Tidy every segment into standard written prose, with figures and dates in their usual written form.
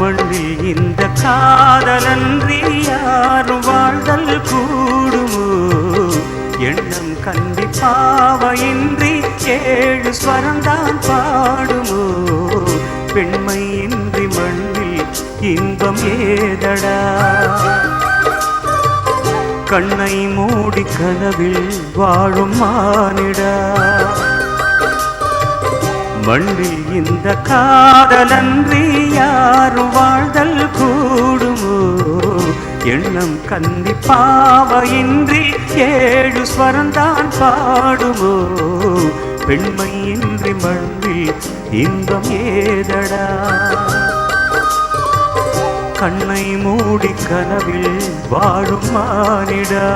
மண்ணில் இந்த காதலன்றி யாரும் வாழ்தல் கூடுமோ? எண்ணம் கண்டி பாவையின்றி 7 ஸ்வரம்தான் பாடுமோ? பெண்மையின்றி மண்ணில் இன்பம் ஏதடா? கண்ணை மூடி கனவில் வாழும் மானிடா. மண்ணில் இந்த காதலன்றி யாரும் வாழ்தல் கூடுமோ? எண்ணம் கந்தி பாவையின்றி 7 ஸ்வரம்தான் பாடுமோ? பெண்மையின்றி மண்ணில் இன்பம் ஏதடா? கண்ணை மூடி கனவில் வாழும் மானிடா.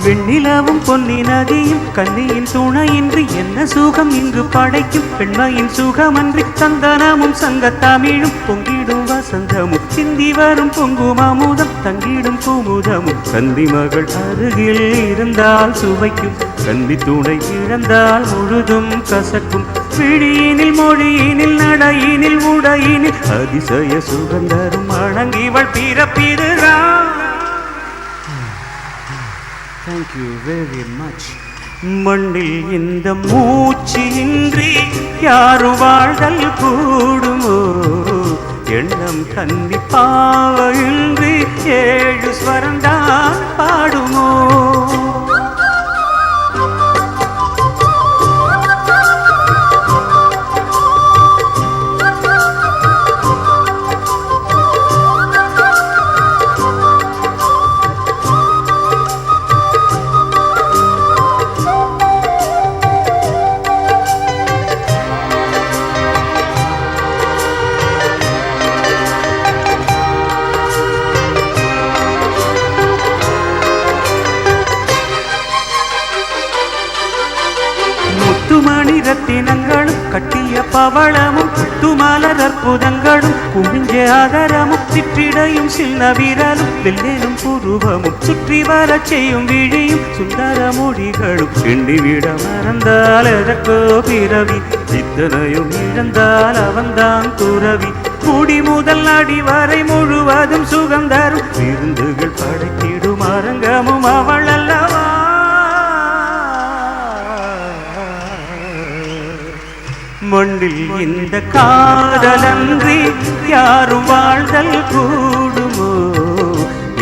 வெண்ணிலவும் பொன்னி நதியும் கன்னியின் துணையின்றி என்ன சுகம் இங்கு படைக்கும்? பெண்மையின் சுகமன்றி சந்தனமும் சங்கத்தமிழும் பொங்கிடும் வசந்தமும் சிந்தி வரும் பொங்கும் அமுதம் தங்கிடும் குமுதமும். கந்தி மகள் அருகில் இருந்தால் சுவைக்கும், கந்தி துணை இழந்தால் முழுதும் கசக்கும். விழியினில் மொழியினில் நடையினில் உடையினில் அதிசய சுகந்தரும் அணங்கிவள் பிறப்பிதுதான். Thank you very much. மண்ணில் இந்த மூச்சின்றி யாரும் வாழ்தல் கூடுமோ? எண்ணம் கந்தி பாவையின்றி 7 ஸ்வரம்தான் பாடுமோ? முத்துமணி ரத்தினங்களும் கட்டிய பவளமும் துமலர் அற்புதங்களும் குமிஞ்ச ஆதரமும் சிற்றிடையும் சின்ன விரலும் வெள்ளேனும் புருவமும் சுற்றி வர செய்யும் விழியும் சுந்தர மொழிகளும் எண்ணிவிட மறந்தால் எதற்கோ பிறவி, இத்தனையும் இழந்தால் அவன்தான் துறவி. முடி முதல் அடி வரை முழுவதும் சுகந்தரும் விருந்துகள் படைத்திடும் அரங்கமும் அவள் அல்லவா? மண்ணில் இந்த காதலன்றி யாரும் வாழ்தல் கூடுமோ?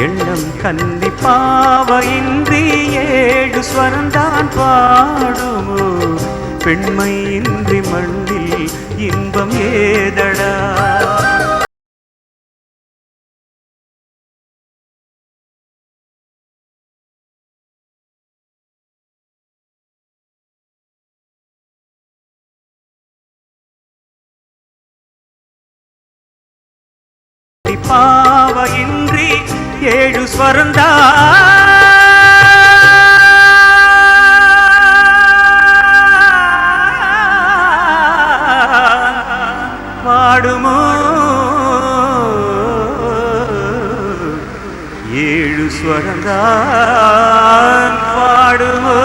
எண்ணம் கந்தி பாவையின்றி 7 ஸ்வரம்தான் பாடுமோ? பெண்மையின்றி மண்ணில் இன்பம் ஏதடா? பாவையின்றி 7 ஸ்வரம்தான் பாடுமோ? 7 ஸ்வரம்தான் பாடுமோ?